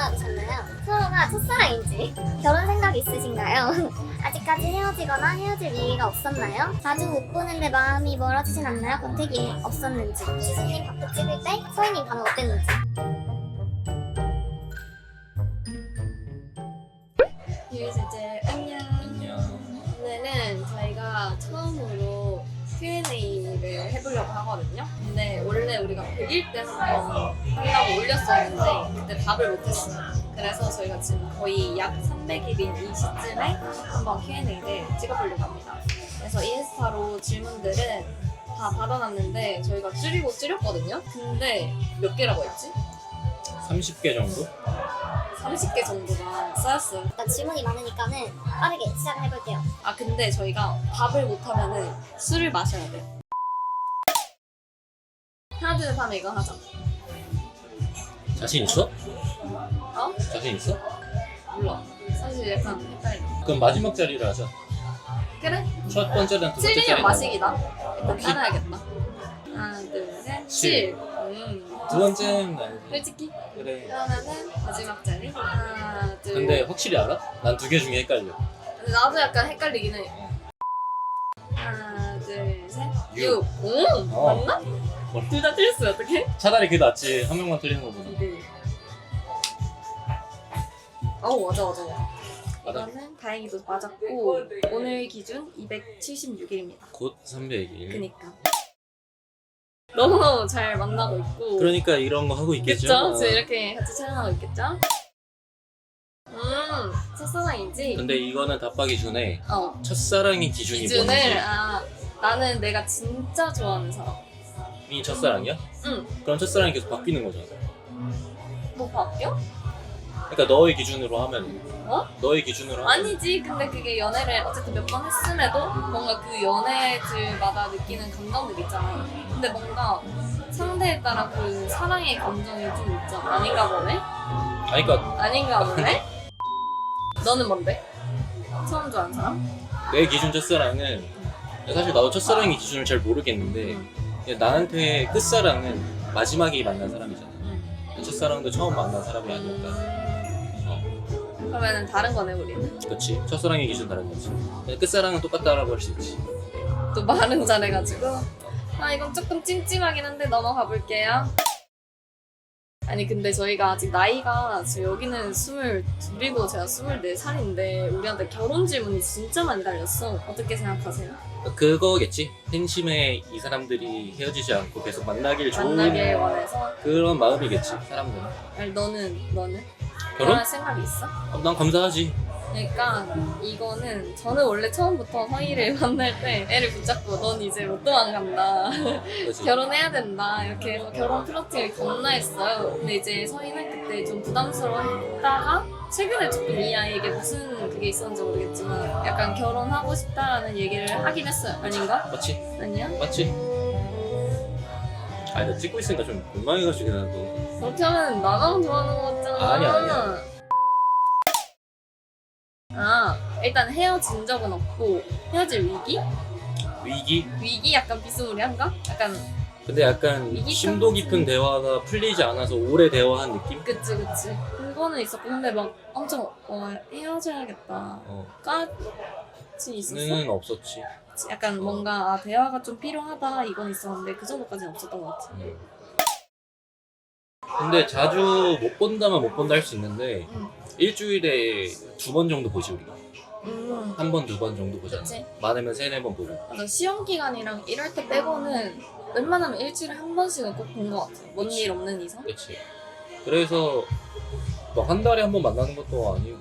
얼마나 되셨나요? 서로가 첫사랑인지 결혼 생각 있으신가요? 아직까지 헤어지거나 헤어질 위기가 없었나요? 자주 못 보는데 마음이 멀어지진 않나요? 권태기 없었는지. 지수님 밥도 찍을 때 서희님 반응 어땠는지. 유이제제 안녕. 오늘은 저희가 처음으로 Q&A를 해보려고 하거든요. 근데 원래 우리가 100일 때 한번 한다고 올렸었는데 그때 답을 못했어요. 그래서 저희가 지금 거의 약 300일인 이 시점에 한번 Q&A를 찍어보려고 합니다. 그래서 인스타로 질문들은 다 받아놨는데 저희가 줄였거든요. 근데 몇 개라고 했지? 30개 정도? 30개 정도가 쌓였어요. 일단 질문이 많으니까는 빠르게 시작을 해볼게요. 아 근데 저희가 밥을 못하면은 술을 마셔야 돼요. 하나 둘 셋 하면 이거 하자. 자신 있어? 어? 자신 있어? 몰라. 사실 약간 헷갈려. 그럼 마지막 자리를 하자. 그래? 첫 번째랑 두 번째 7년 자리. 마시기다. 일단 혹시? 따라야겠다. 하나 둘 셋. 7. 두 번째는 아니지. 솔직히? 그래. 그러면은 마지막 자리. 하나 둘. 근데 확실히 알아? 난 두 개 중에 헷갈려. 근데 나도 약간 헷갈리긴 해. 하나 둘 셋. 6. 오 어. 맞나? 둘 다 틀렸어요. 어떡해? 차라리 그게 낫지. 한 명만 틀리는 거보다. 네. 어 맞아. 맞아. 이거는 다행히도 맞았고 오늘 기준 276일입니다. 곧 300일. 그니까 너무너무 잘 만나고 있고 그러니까 이런 거 하고 있겠죠. 그쵸? 지금 이렇게 같이 촬영하고 있겠죠? 첫사랑이지? 근데 이거는 답하기 전에 어 첫사랑의 기준이 기준을 뭔지. 나는 내가 진짜 좋아하는 사람. 이 첫사랑이야? 응. 그럼 첫사랑이 계속 바뀌는 거잖아. 뭐 바뀌어? 그러니까 너의 기준으로 하면 어? 너의 기준으로 하면 아니지. 근데 그게 연애를 어쨌든 몇 번 했음에도 뭔가 그 연애들마다 느끼는 감정들 있잖아. 근데 뭔가 상대에 따라 그 사랑의 감정이 좀 있잖아. 아닌가 보네? 아니 그러니까 아닌가 보네? 너는 뭔데? 처음 좋아하는 사람? 내 기준 첫사랑은 사실 나도 첫사랑의 기준을 잘 모르겠는데 그냥 나한테 끝사랑은 마지막에 만난 사람이잖아. 첫사랑도 처음 만난 사람이 아니니까. 그러면은 다른 거네 우리는. 그렇지. 첫사랑의 기준 다른 거지. 근데 끝사랑은 똑같다라고 할 수 있지. 또 말은 잘해가지고 이건 조금 찜찜하긴 한데 넘어가 볼게요. 아니 근데 저희가 아직 나이가 지금 여기는 22이고 제가 24살인데 우리한테 결혼 질문이 진짜 많이 달렸어. 어떻게 생각하세요? 그거겠지. 팬심에 이 사람들이 헤어지지 않고 계속 만나길 좋은 만나길 원해서? 그런 마음이겠지. 사람들은. 아니 너는? 결혼? 결혼할 생각이 있어? 난 감사하지. 그러니까 이거는 저는 원래 처음부터 서희를 만날 때 애를 붙잡고 넌 이제 못 도망간다. 그렇지. 결혼해야 된다 이렇게 해서 결혼 플러팅을 겁나 했어요. 근데 이제 서희는 그때 좀 부담스러워했다가 최근에 조금 이 아이에게 무슨 그게 있었는지 모르겠지만 약간 결혼하고 싶다라는 얘기를 하긴 했어요. 아닌가? 맞지? 아니야? 맞지? 아니 나 찍고 있으니까 좀 민망해가지고 나도. 그렇게 하면 나만 좋아하는 거 같잖아. 아니야. 일단 헤어진 적은 없고 헤어질 위기? 위기? 위기 약간 비스무리한가? 약간 근데 약간 위기 심도 깊은 대화가 풀리지 않아서 오래 대화한 느낌? 그치 그거는 있었고 근데 막 엄청 헤어져야겠다 까지 있었어? 는 없었지. 약간 뭔가 대화가 좀 필요하다 이건 있었는데 그 정도까지는 없었던 것 같아. 근데 자주 못 본다면 못 본다 할 수 있는데 일주일에 2번 정도 보지 우리가. 한 번, 2번 정도 보잖아. 그치? 많으면 3, 4번 보고. 맞아 시험 기간이랑 이럴 때 빼고는 웬만하면 일주일에 한 번씩은 꼭 본 것 같아. 뭔 일 없는 이상. 그렇지. 그래서 뭐 한 달에 한 번 만나는 것도 아니고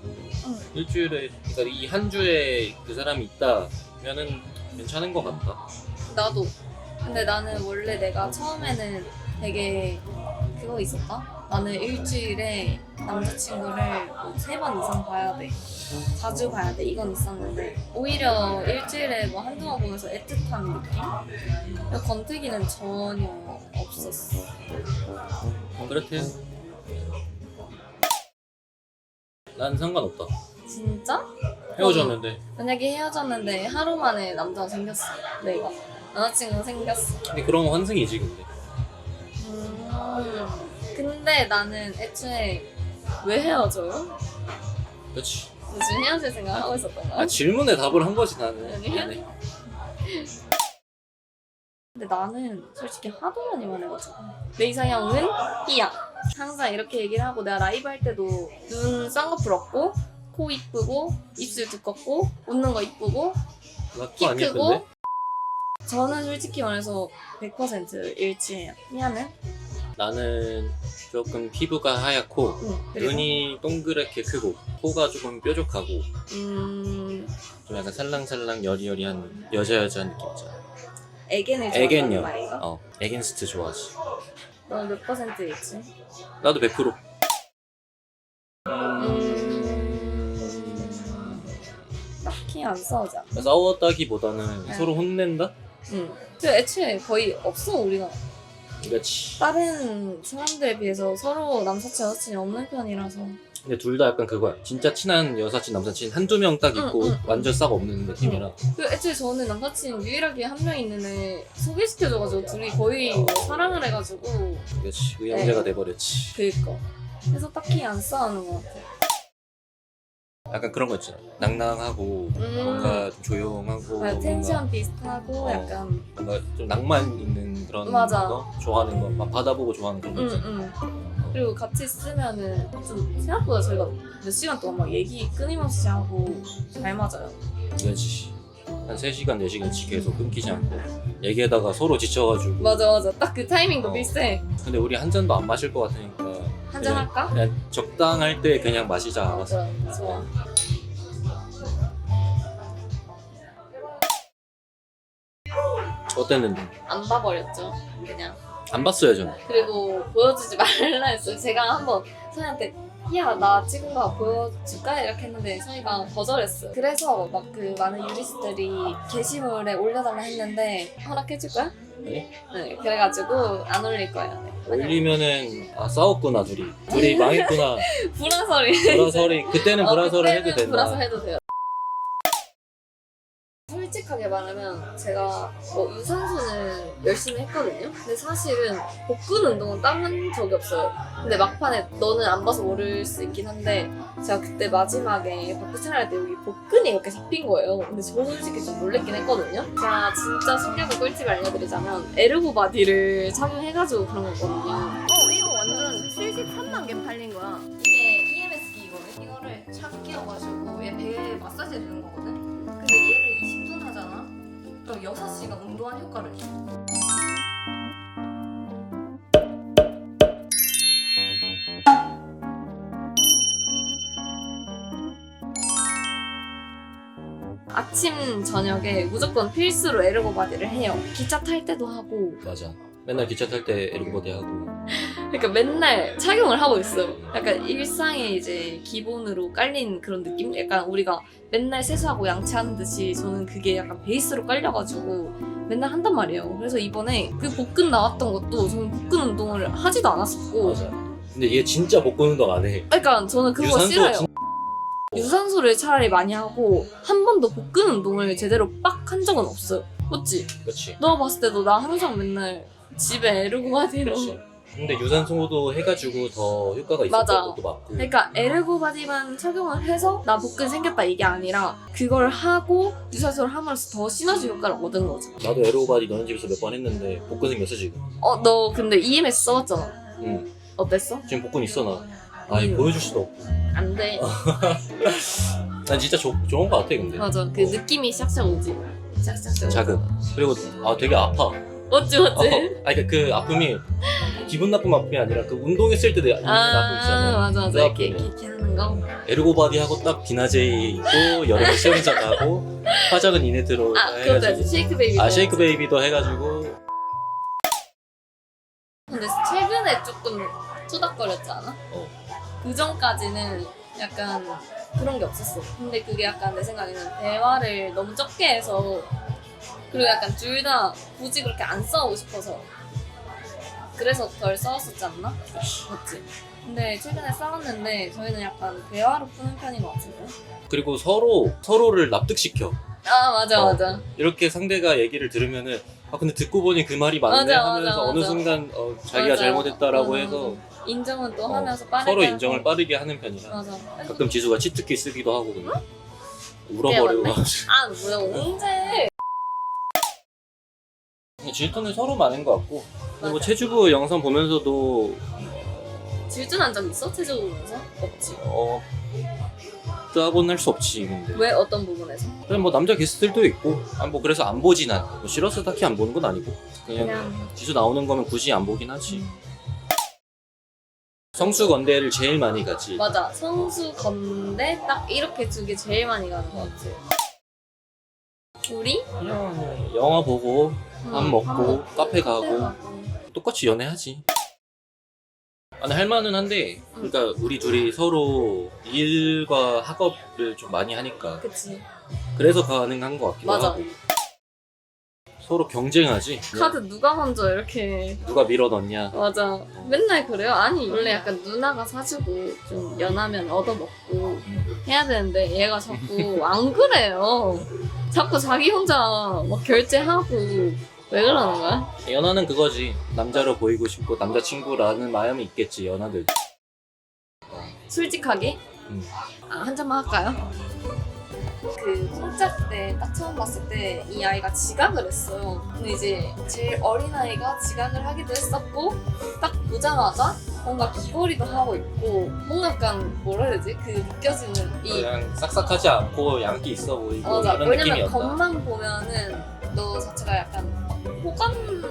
일주일에 그러니까 이 한 주에 그 사람이 있다면은 괜찮은 것 같다. 나도. 근데 나는 원래 내가 처음에는 되게 그거 있었다? 나는 일주일에 남자친구를 3번 이상 봐야 돼. 자주 봐야 돼. 이건 있었는데 오히려 일주일에 뭐 한두 번 보면서 애틋한 느낌? 근데 권태기는 전혀 없었어. 그렇대. 난 상관없다. 진짜? 헤어졌는데. 만약에 헤어졌는데 하루 만에 남자가 생겼어. 내가. 남자친구가 생겼어. 근데 그런 건 환승이지 근데. 근데 나는 애초에 왜 헤어져요? 그렇지. 너 지금 헤어질 생각하고 있었던 거야? 아, 질문에 답을 한 거지 나는. 아니야? 네. 근데 나는 솔직히 하도 많이 말해가지고 내 이상형은 B야. 항상 이렇게 얘기를 하고 내가 라이브 할 때도 눈 쌍꺼풀 없고 코 이쁘고 입술 두껍고 웃는 거 이쁘고 나도 키 안 크고 예쁜데? 저는 솔직히 말해서 100% 일치해요. 희아는? 나는 조금 피부가 하얗고 응. 그리고 눈이 동그랗게 크고 코가 조금 뾰족하고 음... 좀 약간 살랑살랑 여리여리한 여자한 느낌 있잖아. 애견을 좋아한다는 애견녀. 말인가? 애견스트 좋아하지. 너는 몇 퍼센트 일치? 나도 100%. 딱히 안 싸우자. 싸웠다기보다는 네. 서로 혼낸다? 응. 근데 애초에 거의 없어 우리가. 그렇지. 다른 사람들에 비해서 서로 남사친 여사친이 없는 편이라서. 근데 둘 다 약간 그거야. 진짜 친한 여사친 남사친 한두 명 딱 있고 응. 완전 싹 없는 느낌이라. 그 애초에 저는 남사친 유일하게 한 명 있는 애 소개시켜줘가지고 둘이 거의 뭐 사랑을 해가지고 그렇지. 의형제가 네. 돼버렸지. 그니까. 그래서 딱히 안 싸우는 것 같아. 약간 그런 거 있잖아. 낭낭하고 뭔가 좀 조용하고 아, 텐션 비슷하고 약간 뭔가 좀 낭만 있는 그런 맞아. 거 좋아하는 거, 막 바다 보고 좋아하는 그런 거 있잖아. 그리고 같이 쓰면은 좀 생각보다 저희가 몇 시간 동안 막 얘기 끊임없이 하고 잘 맞아요. 그렇지. 한 3시간, 4시간씩 계속 끊기지 않고 얘기하다가 서로 지쳐가지고. 맞아. 딱 그 타이밍도 비슷해. 근데 우리 한 잔도 안 마실 것 같으니까 한잔 할까? 그냥 적당할 때 그냥 마시자. 알았어. 맞아. 좋아. 어땠는데? 안 봐버렸죠. 그냥. 안 봤어요 저는. 그리고 보여주지 말라 했어요. 제가 한번 서희한테 야, 나 찍은 거 보여줄까? 이렇게 했는데 서희가 거절했어요. 그래서 막 그 많은 유리스들이 게시물에 올려달라 했는데 허락해줄 거야? 네? 네, 그래가지고 안 올릴 거예요. 네. 올리면은 싸웠구나 둘이 망했구나. 불화설이. 불화설이 그때는 불화설을 해도 그때는 된다. 불화설 해도 돼요. 솔직하게 말하면 제가 뭐 유산소는 열심히 했거든요. 근데 사실은 복근 운동은 땀 한 적이 없어요. 근데 막판에 너는 안 봐서 모를 수 있긴 한데 제가 그때 마지막에 바쿠스를 할 때 여기 복근이 이렇게 잡힌 거예요. 근데 저 솔직히 좀 놀랬긴 했거든요. 제가 진짜 신기하고 꿀팁 알려드리자면 에르고 바디를 착용해가지고 그런 거거든요. 이거 완전 73만 개 팔린 거야. 이게 EMS 기거든. 이거를 착 끼워가지고 얘 배에 마사지 해주는 거거든. 근데 얘를 20분 하잖아? 그럼 6시간 운동한 효과를 줘. 아침 저녁에 무조건 필수로 에르고 바디를 해요. 기차 탈 때도 하고. 맞아. 맨날 기차 탈 때 에르고바디 하고. 그러니까 맨날 착용을 하고 있어요. 약간 일상에 이제 기본으로 깔린 그런 느낌? 약간 우리가 맨날 세수하고 양치하는 듯이 저는 그게 약간 베이스로 깔려가지고 맨날 한단 말이에요. 그래서 이번에 그 복근 나왔던 것도 저는 복근 운동을 하지도 않았었고. 맞아. 근데 얘 진짜 복근 운동 안 해. 그러니까 저는 그거 유산소 싫어요. 진- 유산소를 차라리 많이 하고 한 번도 복근 운동을 제대로 빡 한 적은 없어요. 맞지? 그렇지. 너 봤을 때도 나 항상 맨날 집에 에르고 바디로. 그렇지. 근데 유산소도 해가지고 더 효과가 맞아. 있었던 것도 맞고. 그러니까 에르고 바디만 착용을 해서 나 복근 생겼다 이게 아니라 그걸 하고 유산소를 함으로써 더 시너지 효과를 얻은 거죠. 나도 에르고바디 너네 집에서 몇 번 했는데 복근 생겼어 지금. 너 근데 EMS 써봤잖아. 응. 어땠어? 지금 복근 있어 나. 아니 보여줄 수도 없고. 안 돼. 난 진짜 좋은 거 같아 근데. 맞아. 그 느낌이 샥샥 오지. 샥샥. 자극. 그리고 되게 아파. 맞지? 아니 그 아픔이 기분 나쁜 아픔이 아니라 그 운동했을 때 있는 아픔 있잖아. 맞아. 그 이렇게 아픔이. 이렇게 하는 거. 에르고바디 하고 딱 비나제이 있고 여름에 수영장 가고 화장은 이네트로 그것도 알지. 쉐이크 베이비. 쉐이크 베이비도 해가지고. 근데 최근에 조금 투닥거렸지 않아? 그 전까지는 약간 그런 게 없었어. 근데 그게 약간 내 생각에는 대화를 너무 적게 해서 그리고 약간 둘 다 굳이 그렇게 안 싸우고 싶어서 그래서 덜 싸웠었지 않나? 맞지? 근데 최근에 싸웠는데 저희는 약간 대화로 푸는 편인 것 같은데? 그리고 서로를 납득시켜. 맞아. 이렇게 상대가 얘기를 들으면은 근데 듣고 보니 그 말이 맞네 맞아, 하면서 맞아. 어느 순간 자기가 맞아. 잘못했다라고 맞아, 해서 인정은 또 하면서 빠르게 서로 하고. 인정을 빠르게 하는 편이라 맞아. 가끔 지수가 치트키 쓰기도 하고 그냥 그게 울어버리고. 맞네? 아 뭐야 언제? 질투는 서로 많은 것 같고 그리고 맞아. 체주부 영상 보면서도 질투난 적 있어? 체조 보면서? 없지. 없다고는 할 수 없지. 근데 왜 어떤 부분에서? 그냥 뭐 남자 게스트들도 있고 뭐 그래서 안 보지 난. 뭐 싫어서 딱히 안 보는 건 아니고 그냥 지수 나오는 거면 굳이 안 보긴 하지. 성수 건대를 제일 많이 가지. 맞아. 성수 건대 딱 이렇게 두 개 제일 많이 가는 것 같아. 우리? 그냥 영화 보고 밥 먹고 카페 가고 똑같이 연애하지. 아니 할 만은 한데 그러니까 우리 둘이 서로 일과 학업을 좀 많이 하니까 그치. 그래서 가능한 것 같기도 맞아. 하고 서로 경쟁하지. 카드 누가 먼저 이렇게. 누가 밀어넣냐. 맞아. 맨날 그래요? 아니 원래 약간 누나가 사주고 좀 연하면 얻어먹고 해야 되는데 얘가 자꾸 안 그래요. 자꾸 자기 혼자 막 결제하고 왜 그러는 거야? 연하는 그거지. 남자로 보이고 싶고 남자친구라는 마음이 있겠지 연하들. 솔직하게? 아, 한 잔만 할까요? 그 콩짝 때 딱 처음 봤을 때 이 아이가 지각을 했어요. 근데 이제 제일 어린 아이가 지각을 하기도 했었고 딱 보자마자 뭔가 귀걸이도 하고 있고 뭔가 약간 뭐라 해야 되지? 그 느껴지는 이 그냥 싹싹하지 않고 양기 있어 보이고 맞아. 이런 왜냐면 느낌이었다. 겉만 보면은 너 자체가 약간 완전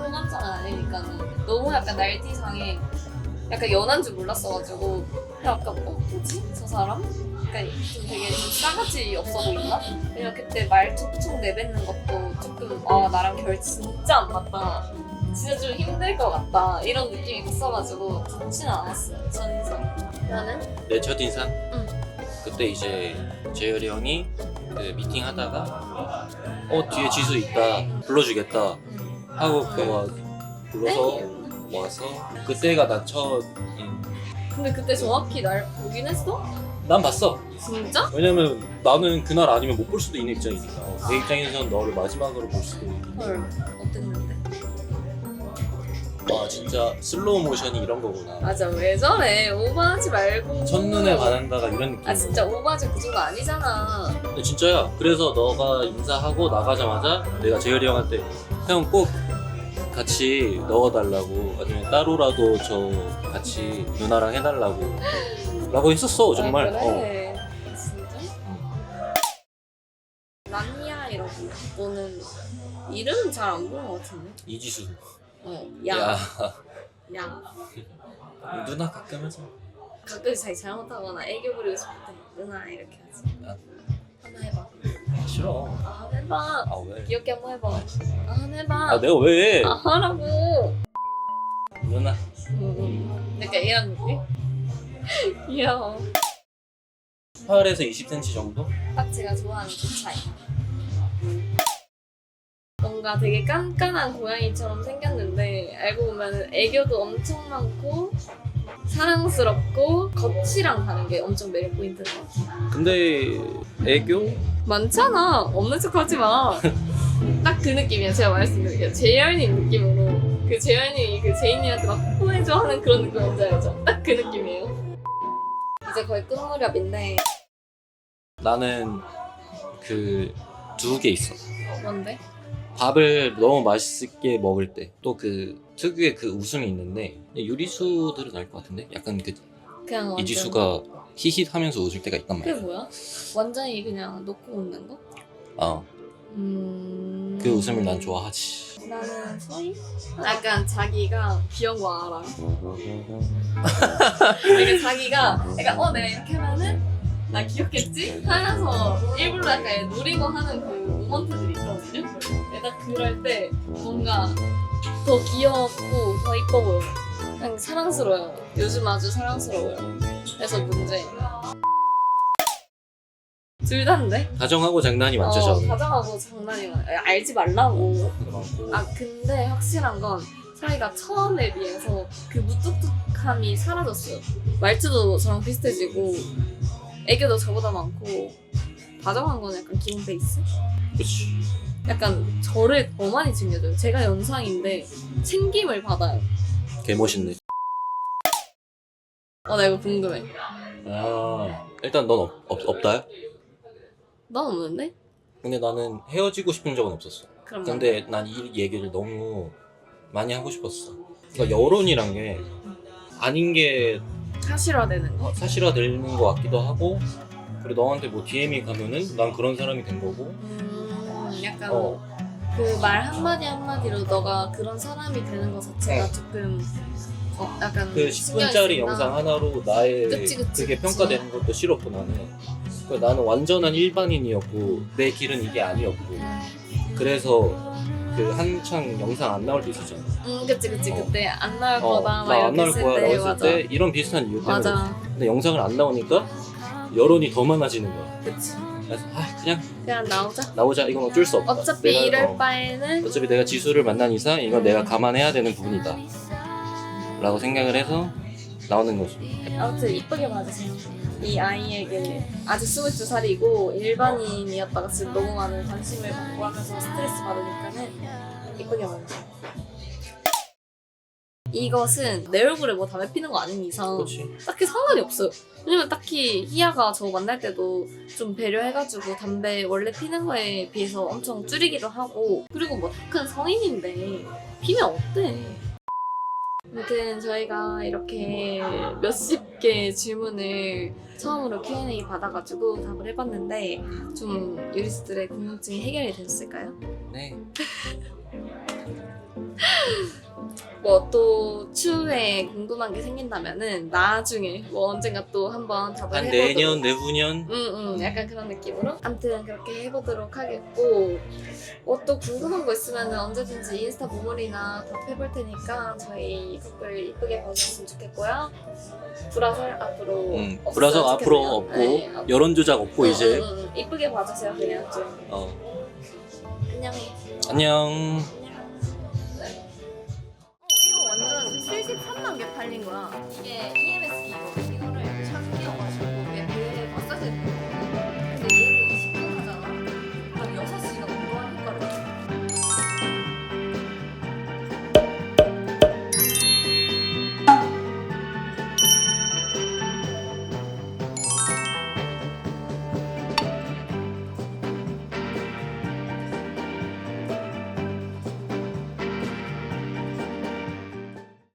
호감상은 아니니까는 너무 약간 날티상에 약간 연한 줄 몰랐어가지고 약간 뭐지? 저 사람? 약간 좀 되게 좀 싸가지 없어 보인다? 왜냐면 그때 말투 툭 내뱉는 것도 조금 나랑 결 진짜 안 맞다. 진짜 좀 힘들 것 같다. 이런 느낌이 컸어가지고 좋지는 않았어요. 첫인상. 나는? 내 첫인상? 응. 그때 이제 재열이 형이 그 미팅 하다가 뒤에 지수 있다 불러주겠다 하고 너가 불러서 와서 그때가 나 첫인. 근데 그때 정확히 날 보긴 했어? 난 봤어. 진짜? 왜냐면 나는 그날 아니면 못 볼 수도 있는 입장이니까 내 입장에서는 너를 마지막으로 볼 수도 있는. 헐. 어땠는데? 와 진짜 슬로우 모션이 이런 거구나. 맞아 왜 저래 오버하지 말고 첫눈에 반한다가 이런 느낌. 아 진짜 오버하지 그 정도 아니잖아. 근데 진짜야. 그래서 너가 인사하고 나가자마자 내가 재열이 형한테 형 꼭 같이 넣어달라고 아니면 따로라도 저 같이 누나랑 해달라고 라고 했었어 정말. 아, 그래? 진짜? 란니아이라고 너는 이름은 잘 안 부른 것 같은데? 이지수. 야. 야 누나 가끔 하자. 가끔 자기 잘못하거나 애교 부리고 싶을 때 누나 이렇게 하지. 야. 한번 해봐. 싫어. 한번 해봐. 아 왜? 귀엽게 한번 해봐. 한번 해봐. 아 내가 왜? 하라고. 누나. 약간 이런 느낌? 귀여워. 8에서 20cm 정도? 딱 제가 좋아하는 그 차이. 뭔가 되게 깐깐한 고양이처럼 생겼는데 알고 보면 애교도 엄청 많고 사랑스럽고 겉이랑 다른 게 엄청 매력 포인트인 것 같아. 근데 애교? 많잖아. 없는 척 하지 마. 딱 그 느낌이야. 제가 말씀드릴게요. 재현이 느낌으로 그 재현이 그 제인이한테 막 뽀해줘 하는 그런 느낌 뭔지 알죠? 딱 그 느낌이에요. 이제 거의 끝 무렵인데 나는 그 2개 있어. 뭔데? 밥을 너무 맛있게 먹을 때 또 그 특유의 그 웃음이 있는데 유리수들은 알 것 같은데 약간 그 그냥 완전 이지수가 히힛하면서 웃을 때가 있단 그게 말이야. 뭐야? 완전히 그냥 놓고 웃는 거? 그 웃음을 난 좋아하지. 나는 서희? 약간 자기가 귀여운 거 알아. 그러니까 자기가 약간 내가 이렇게 하면은 나 귀엽겠지? 하면서 일부러 약간 노리고 하는 그 모먼트들이 있거든요. 딱 그럴 때 뭔가 더 귀엽고 더 이뻐 보여. 그냥 사랑스러워요. 요즘 아주 사랑스러워요. 그래서 문제예요. 둘 다인데? 다정하고 장난이 많죠 저는. 가정하고 장난이 많아. 알지 말라고. 많고. 근데 확실한 건 사이가 처음에 비해서 그 무뚝뚝함이 사라졌어요. 말투도 저랑 비슷해지고 애교도 저보다 많고 다정한 건 약간 기본 베이스? 그치. 약간 저를 더 많이 챙겨줘요. 제가 연상인데 챙김을 받아요. 개 멋있네. 나 이거 궁금해. 아 일단 넌 없다요? 난 없는데? 근데 나는 헤어지고 싶은 적은 없었어. 그럼 근데 난 이 얘기를 너무 많이 하고 싶었어. 그러니까 여론이란 게 아닌 게 사실화되는 거. 사실화되는 것 같기도 하고, 그리고 너한테 뭐 DM이 가면은 난 그런 사람이 된 거고. 약간 어. 그 말 한마디 한마디로 너가 그런 사람이 되는 것 자체가 조금 약간 그 10분짜리 영상 하나로 나의 그치, 그게 그치. 평가되는 것도 싫었고 나는. 그러니까 나는 완전한 일반인이었고 내 길은 이게 아니었고, 그래서 그 한창 영상 안 나올 때 있었잖아. 그치 그때 안 나올 어, 거다 막 나 안 이렇게 나올 했을 거야 라고 때 했을 맞아. 때 이런 비슷한 이유 때문에 맞아. 근데 영상을 안 나오니까 여론이 더 많아지는 거야. 그치. 그래서 그냥 그냥 나오자. 나오자. 이건 어쩔 수 없다. 어차피 내가, 이럴 바에는 어차피 내가 지수를 만난 이상 이건 내가 감안해야 되는 부분이다 라고 생각을 해서 나오는 거지. 아무튼 이쁘게 봐주세요. 이 아이에게 아직 22살이고 일반인이었다가 지금 너무 많은 관심을 받고 하면서 스트레스 받으니까는 이쁘게 봐주세요. 이것은 내 얼굴에 뭐 담배 피는 거 아닌 이상 그렇지. 딱히 상관이 없어요. 왜냐면 딱히 희야가 저 만날 때도 좀 배려해가지고 담배 원래 피는 거에 비해서 엄청 줄이기도 하고, 그리고 뭐 다 큰 성인인데 피면 어때? 아무튼 저희가 이렇게 몇십 개의 질문을 처음으로 Q&A 받아가지고 답을 해봤는데 좀 유리스들의 궁금증이 해결이 됐을까요? 네. 뭐 또 추후에 궁금한 게 생긴다면은 나중에 뭐 언젠가 또 한번 답을 한 해보도록. 내년 내후년 약간 그런 느낌으로. 아무튼 그렇게 해보도록 하겠고, 뭐 또 궁금한 거 있으면은 언제든지 인스타 모물이나 답해볼 테니까 저희 커플 이쁘게 봐주셨으면 좋겠고요. 불화설 앞으로 없었으면 불화석 앞으로 좋겠네요. 없고 네, 여론 조작 없고 이제 이쁘게 봐주세요. 그냥 좀 안녕히. 안녕. 이거 완전 73만 개 팔린 거야. 이게